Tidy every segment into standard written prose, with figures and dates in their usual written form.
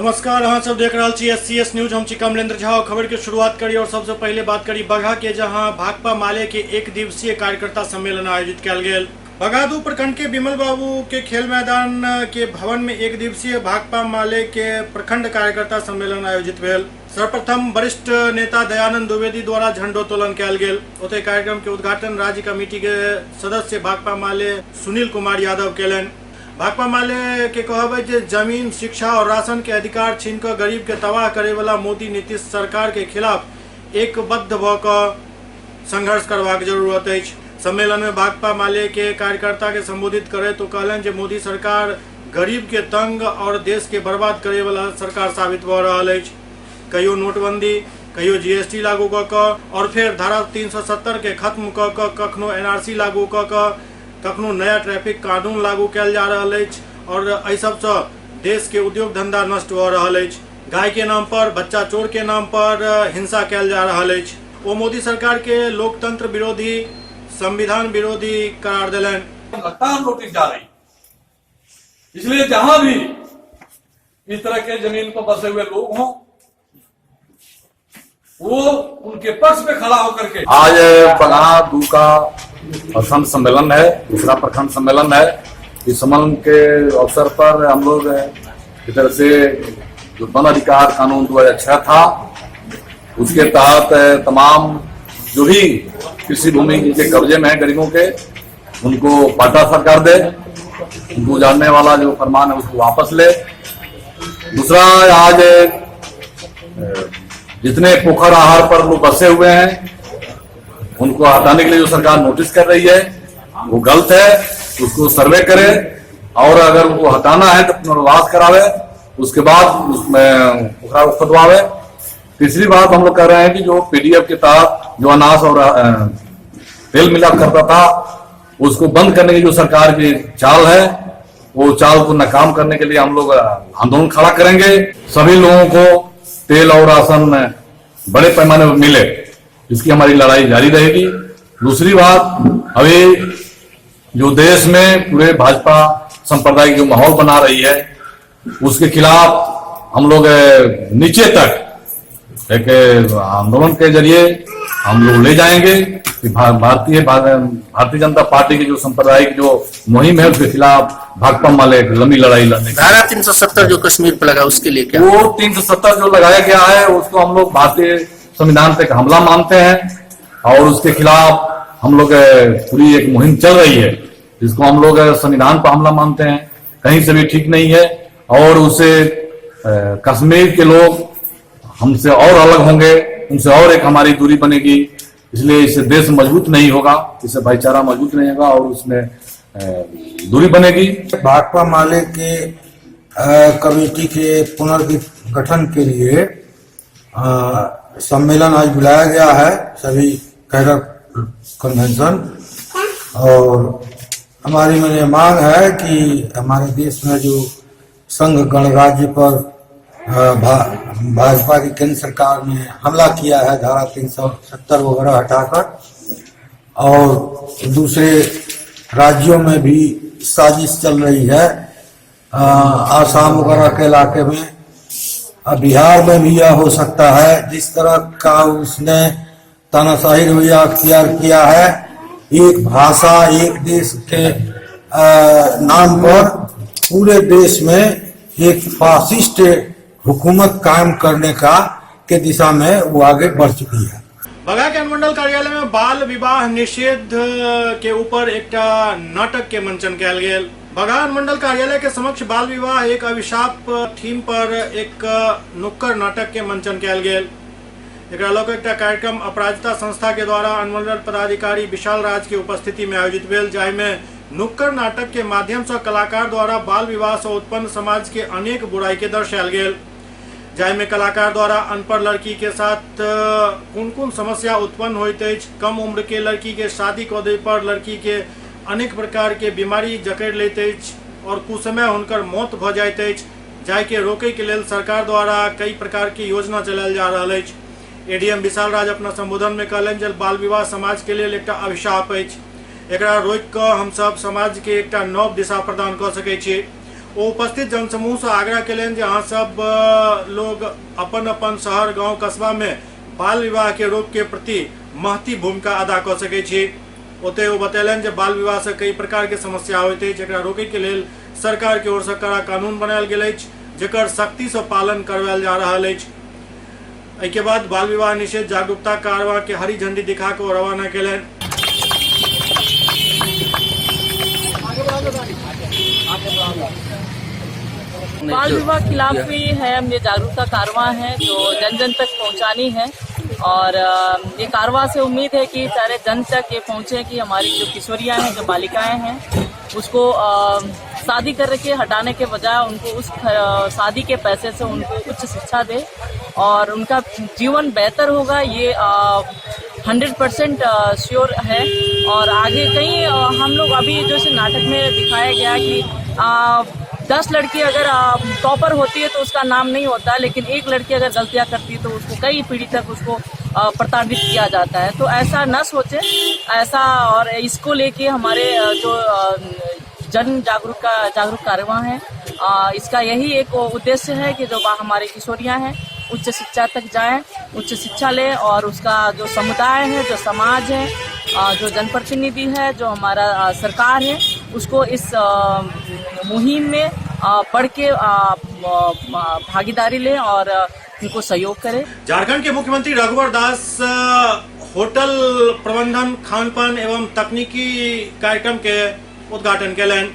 नमस्कार, अहाँ सब देख रहा छी SCS न्यूज। हम छी कमलेंद्र झा। खबर की शुरुआत करी और सबसे पहले बात करी बगहा के, जहां भाकपा माले के एक दिवसीय कार्यकर्ता सम्मेलन आयोजित किया गेल। बगहा 2 प्रखंड के बिमल बाबू के खेल मैदान के भवन में एक दिवसीय भाकपा माले के प्रखंड कार्यकर्ता सम्मेलन आयोजित भेल। सर्वप्रथम वरिष्ठ नेता दयानंद द्विवेदी द्वारा झंडोत्तोलन किया गेल। ओते कार्यक्रम के उद्घाटन राज्य कमेटी के सदस्य भाकपा माले सुनील कुमार यादव केलन। भाकपा माले के कहब जे जमीन, शिक्षा और राशन के अधिकार छीन कर गरीब के तबाह करे वाला मोदी नीतीश सरकार के खिलाफ एकबद्ध भ क संघर्ष करबाक जरूरत है। सम्मेलन में भाकपा माले के कार्यकर्ता के संबोधित करे तो कहलन जे मोदी सरकार गरीब के तंग और देश के बर्बाद करे वाला सरकार साबित भ रहा है। कहियो नोटबंदी, कहियो GST लागू क और फिर धारा 370 के खत्म क कखनो NRC लागू क कखनो नया ट्रैफिक कानून लागू कैल जा रहा है और एहि सबसे देश के उद्योग धंधा नष्ट हो रहा है। गाय के नाम पर, बच्चा चोर के नाम पर हिंसा कैल जा रहा है। वो मोदी सरकार के लोकतंत्र विरोधी, संविधान विरोधी करार दिलन। लगातार नोटिस जा रही, इसलिए जहां भी इस तरह के जमीन पर बसे हुए लोग हों, वो उनके पक्ष में खड़ा होकर के। आज बगहा 2 का प्रखंड सम्मेलन है, दूसरा प्रखंड सम्मेलन है। इस सम्मेलन के अवसर पर हम लोग की तरफ से जो वन अधिकार कानून 2006 था, उसके तहत तमाम जो भी कृषि भूमि जिनके कब्जे में है गरीबों के, उनको पट्टा सरकार दे, उनको उजाड़ने वाला जो फरमान है उसको वापस ले। दूसरा, आज जितने पोखर आहार पर लोग बसे हुए हैं उनको हटाने के लिए जो सरकार नोटिस कर रही है वो गलत है। उसको सर्वे करे और अगर उनको हटाना है तो पुनर्वास करावे, उसके बाद उसमें पोखरा को खुदवावे। तीसरी बात हम लोग कर रहे हैं कि जो PDF के तहत जो अनाज और तेल मिलाप करता था उसको बंद करने की जो सरकार की चाल है, वो चाल को नाकाम करने के लिए हम लोग आंदोलन खड़ा करेंगे। सभी लोगों को तेल और राशन बड़े पैमाने पर मिले, इसकी हमारी लड़ाई जारी रहेगी। दूसरी बात, अभी जो देश में पूरे भाजपा संप्रदाय की जो माहौल बना रही है, उसके खिलाफ हम लोग नीचे तक एक आंदोलन के जरिए हम लोग ले जाएंगे कि भारतीय जनता पार्टी की जो सांप्रदायिक जो मुहिम है उसके खिलाफ भाकपा माले लंबी लड़ाई लड़ने। धारा 370 जो कश्मीर पर लगा, उसके लिए क्या? वो 370 जो लगाया गया है उसको हम लोग भारतीय संविधान पे एक हमला मानते हैं और उसके खिलाफ हम लोग पूरी एक मुहिम चल रही है, जिसको हम लोग संविधान पर हमला मानते हैं। कहीं से भी ठीक नहीं है और उससे कश्मीर के लोग हमसे और अलग होंगे, उनसे और एक हमारी दूरी बनेगी। इसलिए इससे देश मजबूत नहीं होगा, इससे भाईचारा मजबूत नहीं होगा और उसमें दूरी बनेगी। भाकपा माले के कमेटी के पुनर्गठन के लिए सम्मेलन आज बुलाया गया है, सभी कैडर कन्वेंशन। और हमारी मैंने मांग है कि हमारे देश में जो संघ गणराज्य पर भाजपा की केंद्र सरकार ने हमला किया है धारा 370 वगैरह हटाकर, और दूसरे राज्यों में भी साजिश चल रही है। आसाम वगैरह के इलाके में, बिहार में भी यह हो सकता है। जिस तरह का उसने तानाशाही रवैया अख्तियार किया है, एक भाषा एक देश के नाम पर पूरे देश में एक फासिस्ट हुकूमत कायम करने का के दिशा में वो आगे बढ़ चुकी है। बगहा के अनुमंडल कार्यालय में बाल विवाह निषेध के ऊपर एक नाटक के मंचन किया गेल। बगहा अनुमंडल कार्यालय के समक्ष बाल विवाह एक अभिशाप थीम पर एक नुक्कड़ नाटक के मंचन किया गेल। एक कार्यक्रम अपराजिता संस्था के द्वारा अनुमंडल पदाधिकारी विशाल राज की उपस्थिति में आयोजित भेल, जाहिमे नुक्कड़ नाटक के माध्यम से कलाकार द्वारा बाल विवाह से उत्पन्न समाज के अनेक बुराई के दर्शायल गेल। जाहिमे कलाकार द्वारा अनपढ़ लड़की के साथ कौन समस्या उत्पन्न होइत अछि, कम उम्र के लड़की के शादी कऽ दै पर लड़की के अनेक प्रकार के बीमारी जकड़ि लैत अछि और कुसमय हुनकर मौत भऽ जाइत अछि, जाहि के रोकै के लेल सरकार द्वारा कई प्रकार की योजना चलायल जा रहल अछि। ADM विशाल राज अपना संबोधन में कहलनि जे बाल विवाह समाज के लेल एकटा अभिशाप अछि। एकरा रोकि कऽ हम सब समाज के एकटा नव दिशा प्रदान कऽ सकैत छी वो उपस्थित जनसमूह से आग्रह कयलनि जे अहाँ सब लोग अपन अपन शहर गांव कस्बा में बाल विवाह के रोक के प्रति महती भूमिका अदा कर सकै छी। ओते वो बतेलनि जे बाल विवाह से कई प्रकार के समस्या होइत अछि, जेकरा रोकै के लेल सरकार के ओर से कड़ा कानून बनायल गेल अछि, जेकर सख्ती से पालन करवायल जा रहल अछि। एहि के बाद बाल विवाह निषेध जागरूकता कारवा के हरी झंडी दिखा के रवाना कयलनि। बाल विवाह खिलाफ भी है, ये जागरूकता कारवा है जो जन जन तक पहुंचानी है। और ये कारवा से उम्मीद है कि सारे जन तक ये पहुंचे कि हमारी जो किशोरियां हैं, जो बालिकाएं हैं, उसको शादी करके हटाने के बजाय उनको उस शादी के पैसे से उनको उच्च शिक्षा दे और उनका जीवन बेहतर होगा, ये 100% श्योर है। और आगे कहीं हम लोग अभी जो नाटक में दिखाया गया कि 10 लड़की अगर टॉपर होती है तो उसका नाम नहीं होता, लेकिन एक लड़की अगर गलतियां करती है तो उसको कई पीढ़ी तक उसको प्रताड़ित किया जाता है। तो ऐसा न सोचे ऐसा, और इसको लेके हमारे जो जन जागरूक कार्यवा है, इसका यही एक उद्देश्य है कि जो हमारे किशोरियां हैं उच्च शिक्षा तक जाएं, उच्च शिक्षा लें और उसका जो समुदाय है, जो समाज है, जो जनप्रतिनिधि है, जो हमारा सरकार है, उसको इस मुहिम में बढ़ के भागीदारी लें और उनको सहयोग करें। झारखंड के मुख्यमंत्री रघुवर दास होटल प्रबंधन, खान पान एवं तकनीकी कार्यक्रम के उद्घाटन कयलनि।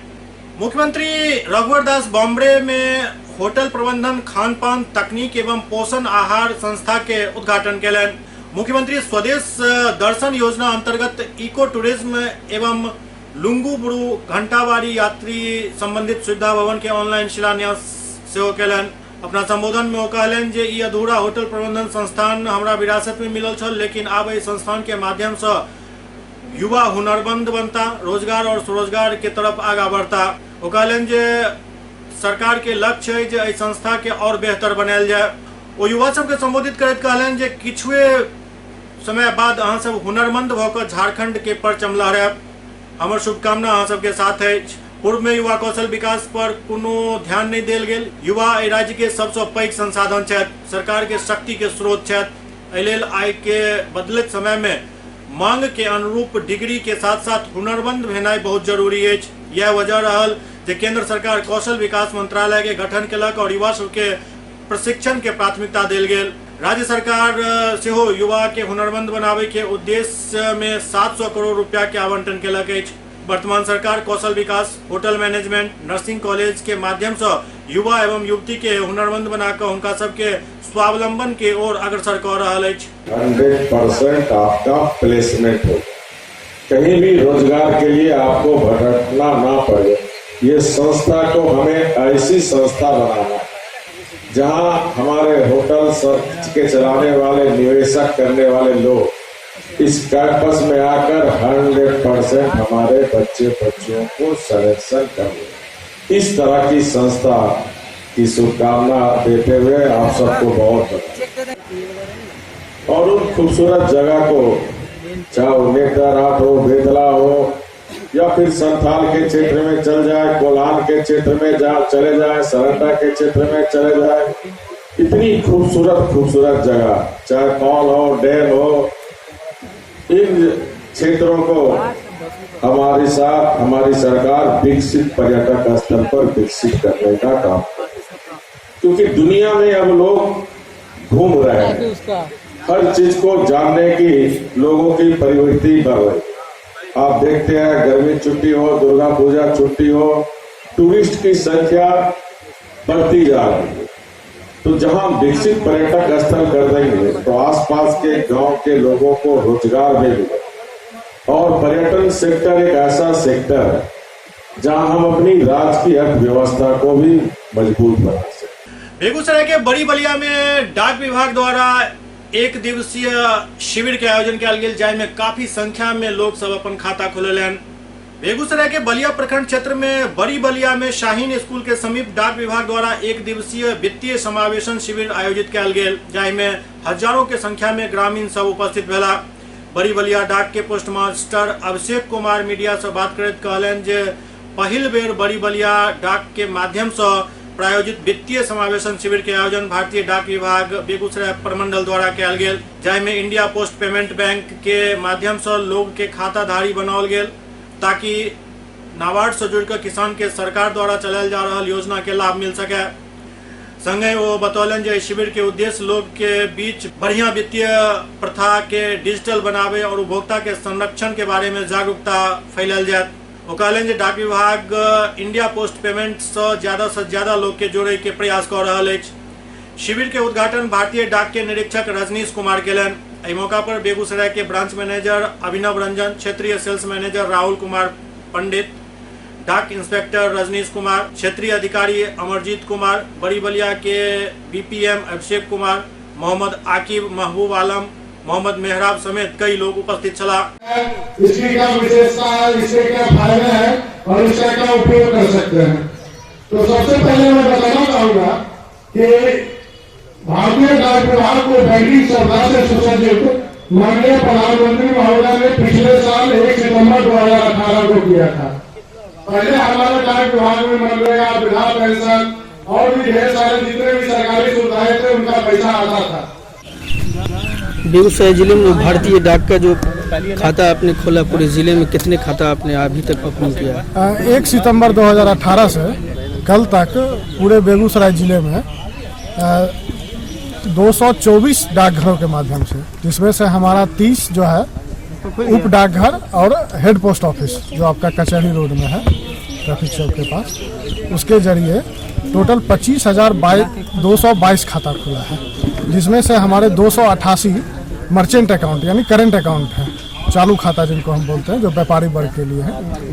मुख्यमंत्री रघुवर दास बॉम्बे में होटल प्रबंधन, खान पान, तकनीक एवं पोषण आहार संस्था के उद्घाटन कयलनि। मुख्यमंत्री स्वदेश दर्शन योजना अंतर्गत इको टूरिज्म एवं लुंगुबुरु घंटाबाड़ी यात्री संबंधित सुविधा भवन के ऑनलाइन शिलान्यास सेहो कयलनि। अपना संबोधन में वो कहलनि जे ई अधूरा होटल प्रबंधन संस्थान हमरा विरासत में मिलल छल, लेकिन आब एहि संस्थान के माध्यम से युवा हुनरमंद बनता, रोजगार और स्वरोजगार के तरफ आगा बढ़ता। वो कहलनि जे सरकार के लक्ष्य है जे एहि संस्था के और बेहतर बनायल जाए। वो युवा सब के संबोधित करैत कहलनि जे किछुए समय बाद अहाँ सब हुनरमंद भऽ झारखंड के परचम लहरायब। हमर शुभकामना अहाँ सबके साथ अछि। पूर्व में युवा कौशल विकास पर कोनो ध्यान नहीं देल गेल। युवा एहि राज्य के सबसे पैघ संसाधन छथि, सरकार के शक्ति के स्रोत छथि। एहि लेल आइ के बदलैत समय में मांग के अनुरूप डिग्री के साथ साथ हुनरमंद भेनाइ बहुत जरूरी अछि। यह वजह रहल जे केंद्र सरकार कौशल विकास मंत्रालय के गठन केलक और युवा सबके प्रशिक्षण के प्राथमिकता देल गेल। राज्य सरकार सेहो युवा के हुनरमंद बनावे के उद्देश्य में 700 करोड़ रुपया के आवंटन केलक अछि। वर्तमान सरकार कौशल विकास, होटल मैनेजमेंट, नर्सिंग कॉलेज के माध्यम से युवा एवं युवती के हुनरमंद बनाकर उनका सबके स्वावलंबन के ओर अग्रसर कर रहल अछि। 100% आपका प्लेसमेंट हो, कहीं भी रोजगार के लिए आपको भटकना ना पड़े। ये संस्था को हमें ऐसी संस्था बनाना है जहां हमारे होटल के चलाने वाले, निवेशक करने वाले लोग इस कैंपस में आकर 100% हमारे बच्चों को सिलेक्शन करें। इस तरह की संस्था की शुभकामना देते हुए आप सबको बहुत और उन खूबसूरत जगह को, चाहे नेत्रानाथ हो, बेतला हो, या फिर संथाल के क्षेत्र में चल जाए, कोल्हान के क्षेत्र में चले जाए, सरंडा के क्षेत्र में चले जाए, इतनी खूबसूरत जगह, चाहे कॉल हो, डैम हो, इन क्षेत्रों को हमारी सरकार विकसित पर्यटक स्थल पर विकसित करने का काम, क्योंकि दुनिया में अब लोग घूम रहे हैं, हर चीज को जानने की लोगों की प्रवृत्ति बढ़ रही। आप देखते हैं गर्मी छुट्टी हो, दुर्गा पूजा छुट्टी हो, टूरिस्ट की संख्या बढ़ती जा रही है। तो जहां विकसित पर्यटक स्थल कर देंगे तो आसपास के गांव के लोगों को रोजगार मिलेगा। और पर्यटन सेक्टर एक ऐसा सेक्टर है जहां हम अपनी राज्य की अर्थव्यवस्था को भी मजबूत बना सकते। बेगूसराय के बड़ी बलिया में डाक विभाग द्वारा एक दिवसीय शिविर के आयोजन किया गेल, जाहिमे काफी संख्या में लोग सब अपन खाता खोलेलनि। बेगूसराय के बलिया प्रखंड क्षेत्र में बड़ी बलिया में शाहीन स्कूल के समीप डाक विभाग द्वारा एक दिवसीय वित्तीय समावेशन शिविर आयोजित किया गेल, जाहिमे हजारों के संख्या में ग्रामीण सब उपस्थित भेला। बड़ी बलिया डाक के post master Abhishek Kumar media से बात करैत कहलनि जे पहिल बेर बड़ी बलिया डाक के माध्यम से प्रायोजित वित्तीय समावेशन शिविर के आयोजन भारतीय डाक विभाग बेगूसराय प्रमंडल द्वारा कयल गेल, जाहिमे इंडिया पोस्ट पेमेंट बैंक के माध्यम से लोग के खाताधारी बनाओल गेल ताकि नाबार्ड से जुड़कर किसान के सरकार द्वारा चलायल जा रहा योजना के लाभ मिल सके। संगे वो बतौलन जे शिविर के उद्देश्य लोग के बीच बढ़िया वित्तीय प्रथा के डिजिटल बनावे और उपभोक्ता के संरक्षण के बारे में जागरूकता फैलायल जाए। वो कहलन जे डाक विभाग इंडिया पोस्ट पेमेंट से ज्यादा लोग के जोड़े के प्रयास कर रहा है। शिविर के उद्घाटन भारतीय डाक के निरीक्षक रजनीश कुमार केलन। एहि मौका पर बेगूसराय के ब्रांच मैनेजर अभिनव रंजन, क्षेत्रीय सेल्स मैनेजर राहुल कुमार पंडित, डाक इंस्पेक्टर रजनीश कुमार, क्षेत्रीय अधिकारी अमरजीत कुमार, बड़ी बलिया के बीपीएम अभिषेक कुमार, मोहम्मद आकिब, महबूब आलम, मोहम्मद मेहराब समेत कई लोग उपस्थित चला। इसकी क्या विशेषता है, इसके क्या फायदे हैं और इसका क्या उपयोग कर सकते हैं। तो सबसे पहले मैं बताना चाहूंगा कि भारतीय डाक विभाग को बैंकिंग सुविधा से सुसज्जित माननीय प्रधानमंत्री महोदय ने पिछले साल 1 सितंबर 2018 को किया था। पहले हमारे डाक विभाग में मनरेगा, वृद्धा पेंशन और भी ढेर सारे जितने भी सरकारी सुविधाएं थे उनका पैसा आता था। बेगूसराय जिले में भारतीय डाक का जो खाता आपने खोला, पूरे जिले में कितने खाता आपने अभी तक ओपन किया? 1 सितंबर 2018 से कल तक पूरे बेगूसराय जिले में 224 डाकघरों के माध्यम से, जिसमें से हमारा 30 जो है उप डाकघर और हेड पोस्ट ऑफिस जो आपका कचहरी रोड में है ट्रैफिक चौक के पास, उसके जरिए टोटल 25,222 खाता खुला है, जिसमें से हमारे 288 मर्चेंट अकाउंट यानी करेंट अकाउंट है, चालू खाता जिनको हम बोलते हैं, जो व्यापारी वर्ग के लिए है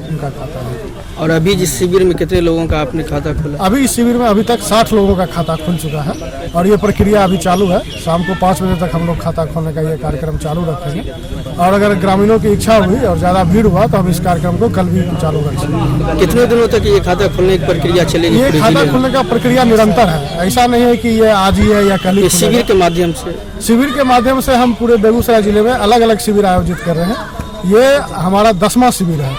उनका खाता है। और अभी जिस शिविर में कितने लोगों का आपने खाता खोला? अभी इस शिविर में अभी तक 60 लोगों का खाता खुल चुका है और ये प्रक्रिया अभी चालू है। शाम को 5 बजे तक हम लोग खाता खोलने का ये कार्यक्रम चालू रखेंगे और अगर ग्रामीणों की इच्छा हुई और ज़्यादा भीड़ हुआ तो हम इस कार्यक्रम को कल भी चालू रखेंगे। कितने दिनों तक ये खाता खोलने की प्रक्रिया चलेगी? ये खाता खोलने का प्रक्रिया निरंतर है, ऐसा नहीं है कि ये आज ही है या कल ही। शिविर के माध्यम से हम पूरे बेगूसराय जिले में अलग अलग शिविर आयोजित कर रहे हैं। ये हमारा 10वां शिविर है,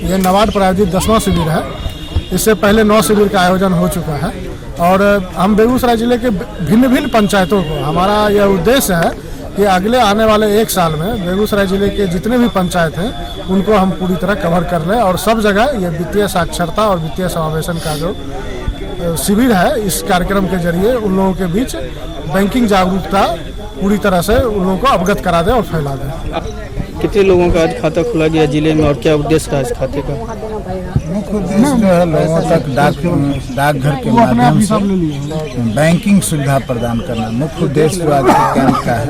ये नाबार्ड प्रायोजित 10वां शिविर है। इससे पहले 9 शिविर का आयोजन हो चुका है और हम बेगूसराय जिले के भिन्न भिन्न पंचायतों को, हमारा यह उद्देश्य है कि अगले आने वाले 1 साल में बेगूसराय जिले के जितने भी पंचायत हैं उनको हम पूरी तरह कवर कर लें और सब जगह ये वित्तीय साक्षरता और वित्तीय समावेशन का जो शिविर है, इस कार्यक्रम के जरिए उन लोगों के बीच बैंकिंग जागरूकता पूरी तरह से उन लोगों को अवगत करा दें और फैला दें। कितने लोगों का आज खाता खुला गया जिले में और क्या उद्देश्य है इस खाते का? मुख्य उद्देश्य जो है लोगों तक डाकघर के माध्यम से बैंकिंग सुविधा प्रदान करना मुख्य उद्देश्य जो आज के कैंप का है।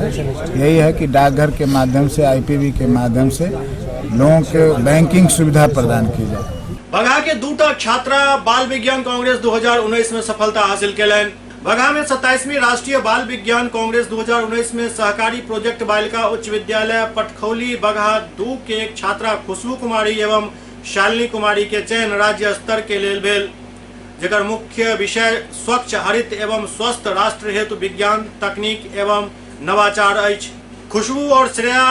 यही है कि डाकघर के माध्यम से, आईपीबी के माध्यम से लोगों के बैंकिंग सुविधा प्रदान की जाए। बगहा के दूटा छात्रा बाल विज्ञान कांग्रेस 2019 में सफलता हासिल केलन। बगहा में 27वीं राष्ट्रीय बाल विज्ञान कांग्रेस 2019 में सहकारी प्रोजेक्ट बालिका उच्च विद्यालय पटखौली बगहा 2 के एक छात्रा खुशबू कुमारी एवं शालिनी कुमारी के चयन राज्य स्तर के लेल भेल, जेकर मुख्य विषय स्वच्छ, हरित एवं स्वस्थ राष्ट्र हेतु विज्ञान, तकनीक एवं नवाचार अछि। खुशबू और श्रेया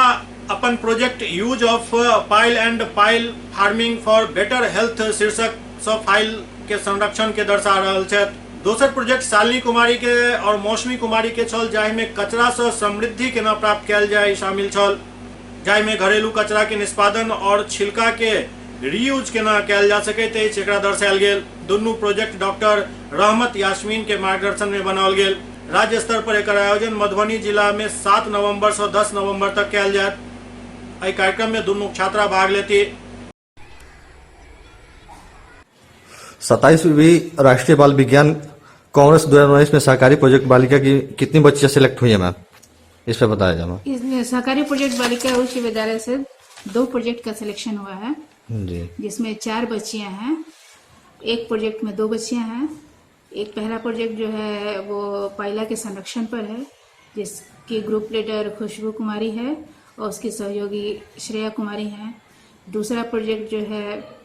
अपन project use of pile and pile farming for better health शीर्षक से फाइल के संरक्षण के दर्शा रहल छथि। दोसर प्रोजेक्ट शालिनी कुमारी के और मौसमी कुमारी के छल, जाहि में कचरा से समृद्धि केना प्राप्त कयल जाय शामिल छल, जाहि में घरेलू कचरा के निष्पादन और छिलका के रीयूज केना कयल जा सकैत अछि एकरा दर्शायल गेल। दुनू प्रोजेक्ट डॉक्टर रहमत यास्मीन के मार्गदर्शन में बनाओल गेल। राज्य स्तर पर एकर आयोजन मधुबनी जिला में 7 नवंबर से 10 नवंबर तक कयल जायत। एहि कार्यक्रम में दुनू छात्रा भाग लेती। 27वीं राष्ट्रीय बाल विज्ञान कांग्रेस 2019 में सहकारी प्रोजेक्ट बालिका की कितनी बच्चियां सिलेक्ट हुई है मैम, इस पे बताया जाए। इसमें सहकारी प्रोजेक्ट बालिका उच्च विद्यालय से 2 प्रोजेक्ट का सिलेक्शन हुआ है जी, जिसमें 4 बच्चियां हैं। एक प्रोजेक्ट में 2 बच्चियां हैं। एक पहला प्रोजेक्ट जो है वो पाइला के संरक्षण पर है, जिसकी ग्रुप लीडर खुशबू कुमारी है और उसकी सहयोगी श्रेया कुमारी हैं। दूसरा प्रोजेक्ट जो है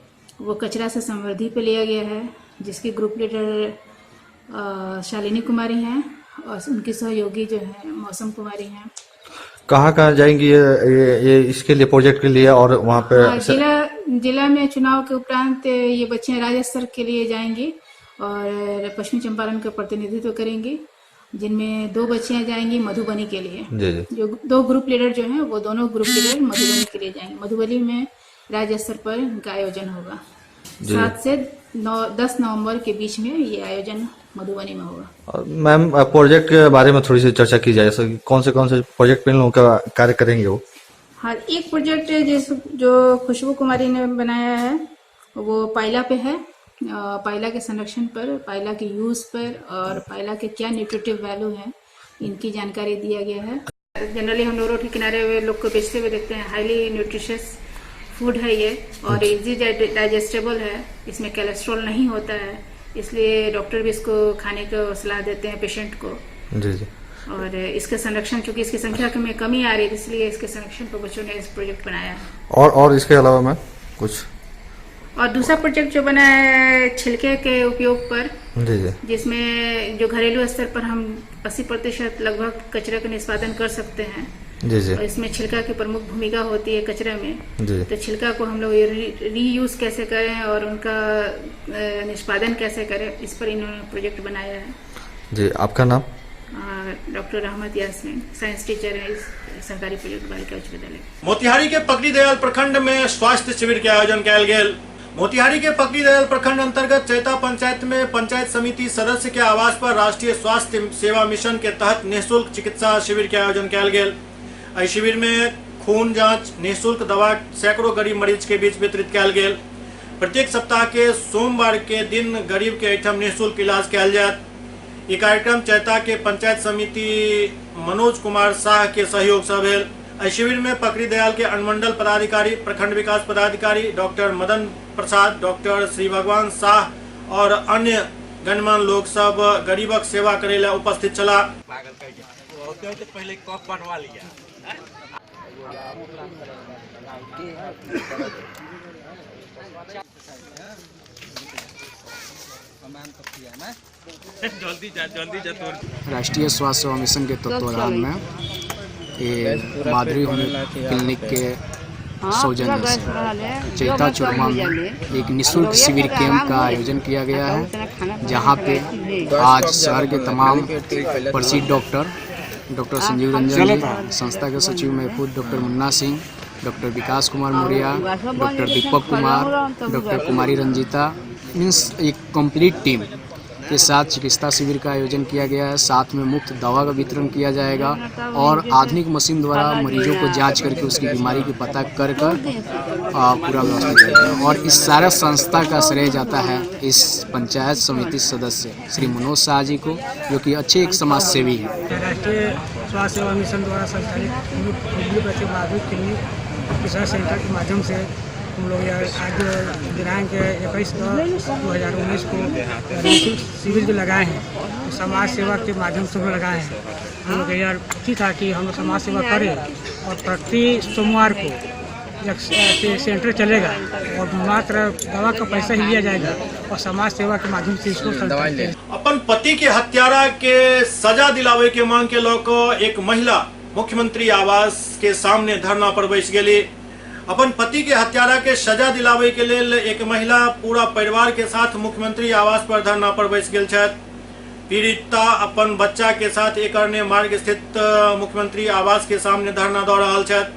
वो कचरा से समृद्धि पे लिया गया है, जिसकी ग्रुप लीडर शालिनी कुमारी हैं और उनकी सहयोगी जो है मौसम कुमारी हैं। कहाँ जाएंगी ये इसके लिए, प्रोजेक्ट के लिए? और वहाँ पे जिला में चुनाव के उपरांत ये बच्चियां राज्य स्तर के लिए जाएंगी और पश्चिमी चंपारण का प्रतिनिधित्व करेंगी, जिनमें 2 बच्चियां जाएंगी मधुबनी के लिए। जी जी। जो 2 ग्रुप लीडर जो हैं वो दोनों ग्रुप लीडर मधुबनी के लिए जाएंगे। मधुबनी में राज्य स्तर पर इनका आयोजन होगा। 7 से 10 नवंबर के बीच में ये आयोजन मधुबनी में होगा। और मैम प्रोजेक्ट के बारे में थोड़ी सी चर्चा की जाए, जैसे कौन से प्रोजेक्ट पे इन लोगों का कार्य करेंगे वो? हाँ, एक प्रोजेक्ट जो खुशबू कुमारी ने बनाया है वो पायला पे है। पायला के संरक्षण पर, पायला के यूज पर और पायला के क्या न्यूट्रिटिव वैल्यू है इनकी जानकारी दिया गया है। जनरली हम लोग रोड के किनारे हुए लोग को बेचते हुए देखते हैं। हाईली न्यूट्रिशियस फूड है ये और इजी डाइजेस्टेबल है, इसमें कोलेस्ट्रॉल नहीं होता है, इसलिए डॉक्टर भी इसको खाने को सलाह देते हैं पेशेंट को। जी जी। और इसके संरक्षण, क्योंकि इसकी संख्या में कमी आ रही है, इसलिए इसके संरक्षण पर बच्चों ने इस प्रोजेक्ट बनाया है। और इसके अलावा मैं कुछ और दूसरा प्रोजेक्ट जो बना है छिलके के उपयोग पर, जी जी, जिसमें जो घरेलू स्तर पर हम 80% लगभग कचरे का निष्पादन कर सकते हैं। जी जी। और इसमें छिलका की प्रमुख भूमिका होती है कचरे में। जी। तो छिलका को हम लोग रीयूज कैसे करें और उनका निष्पादन कैसे करें, इस पर इन्होंने प्रोजेक्ट बनाया है। जी, आपका नाम? डॉक्टर रहमत यास्मीन, साइंस टीचर है इस सरकारी प्रोजेक्ट बालिका उच्च विद्यालय। मोतिहारी के पकड़ी दयाल प्रखंड में स्वास्थ्य शिविर के आयोजन कयल गेल। मोतिहारी के पकड़ी दयाल प्रखंड अंतर्गत चैता पंचायत में पंचायत समिति सदस्य के आवास पर राष्ट्रीय स्वास्थ्य सेवा मिशन के तहत निःशुल्क चिकित्सा शिविर के आयोजन कयल गेल। एहि शिविर में खून जांच, निःशुल्क दवा सैकड़ों गरीब मरीज के बीच वितरित कयल गेल। प्रत्येक सप्ताह के सोमवार के दिन गरीब के एहिठाम निःशुल्क इलाज कयल जायत। ये कार्यक्रम चैता के पंचायत समिति मनोज कुमार शाह के सहयोग से भेल। एहि शिविर में पकड़ी दयाल के अनुमंडल पदाधिकारी, प्रखंड विकास पदाधिकारी डॉक्टर मदन प्रसाद, डॉक्टर श्री भगवान शाह और अन्य गणमान्य लोग सब गरीबक सेवा करे ला उपस्थित छला। राष्ट्रीय स्वास्थ्य सेवा मिशन के तत्वाधान में माधुरी होम क्लिनिक के सौजन्य से चैता चुरमा में एक निःशुल्क शिविर कैंप का आयोजन किया गया है, जहां पे आज शहर के तमाम प्रसिद्ध डॉक्टर संजीव रंजन जी, संस्था के सचिव महफूज डॉक्टर मुन्ना सिंह, डॉक्टर विकास कुमार मौर्य, डॉक्टर दीपक कुमार, डॉक्टर कुमारी रंजीता, मीन्स एक कंप्लीट टीम के साथ चिकित्सा शिविर का आयोजन किया गया है। साथ में मुफ्त दवा का वितरण किया जाएगा और आधुनिक मशीन द्वारा मरीजों को जांच करके उसकी बीमारी की पता कर पूरा व्यवस्था किया जाएगा। और इस सारा संस्था का श्रेय जाता है इस पंचायत समिति सदस्य श्री मनोज शाह जी को, जो कि अच्छे एक समाज सेवी हैं। राष्ट्रीय स्वास्थ्य सेवा मिशन द्वारा संचालित माधुरी क्लिनिक रिसर्च सेंटर के माध्यम से हम लोग आज दिनांक 21/2019 को निःशुल्क शिविर जो लगाए हैं, समाज सेवा के माध्यम से लगाए हैं। हम लोग यार ठीक था कि हम लोग समाज सेवा करें और प्रति सोमवार को एक सेंटर चलेगा और मात्र दवा का पैसा ही लिया जाएगा और समाज सेवा के माध्यम से इसको अपन पति के हत्यारा के सजा दिलावे के मांग के लोग एक महिला मुख्यमंत्री आवास के सामने धरना पर बैस गेली। अपन पति के हत्यारा के सजा दिलावे के लिए एक महिला पूरा परिवार के साथ मुख्यमंत्री आवास पर धरना पर बैस गेल छथि। पीड़िता अपन बच्चा के साथ एक अन्य मार्ग स्थित मुख्यमंत्री आवास के सामने धरना दऽ रहल छथि।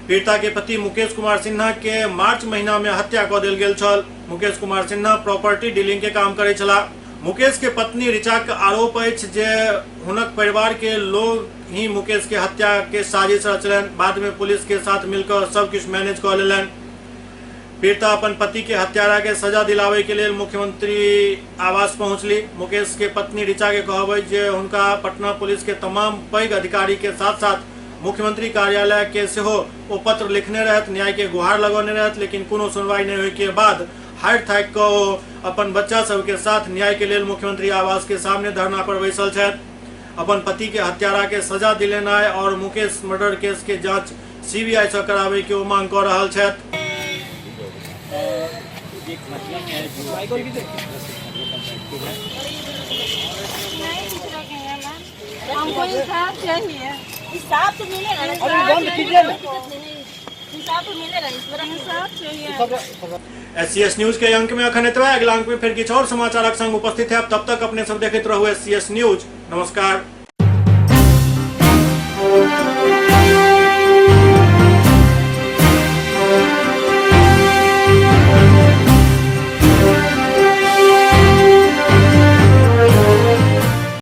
पीड़िता के पति मुकेश कुमार सिन्हा के मार्च महीना में हत्या कऽ देल गेल छल। मुकेश कुमार सिन्हा प्रॉपर्टी डीलिंग के काम करै छलाह। मुकेश के पत्नी ऋचा के आरोप अछि जे हुनक परिवार के लोग ही मुकेश के हत्या के साजिश रचलन। बाद में पुलिस के साथ मिलकर सब कुछ मैनेज कर लेलन। पीड़िता अपन पति के हत्यारा के सजा दिलावे के लिए मुख्यमंत्री आवास पहुंचली। मुकेश के पत्नी ऋचा के कहबै जे हुनका पटना पुलिस के तमाम पैघ अधिकारी के साथ साथ मुख्यमंत्री कार्यालय के सेहो ओ पत्र लिखने रहत, न्याय के गुहार लगौने रहत, लेकिन कोनो सुनवाई नहीं होय के बाद हार थाकि कऽ अपन बच्चा सब के साथ न्याय के लिए मुख्यमंत्री आवास के सामने धरना पर बैसल छथि। अपन पति के हत्यारा के सजा दिलेनाय और मुकेश मर्डर केस के जांच सीबीआई से करावे के मांग कर रहल छथि। हमको इंसाफ चाहिए, इंसाफ तो मिलेगा। SCS न्यूज के अंक में अखन एतबे। अगला अंक में फिर किछु और समाचारक संग उपस्थित है। तब तक अपने सब देखते रहू SCS न्यूज। नमस्कार।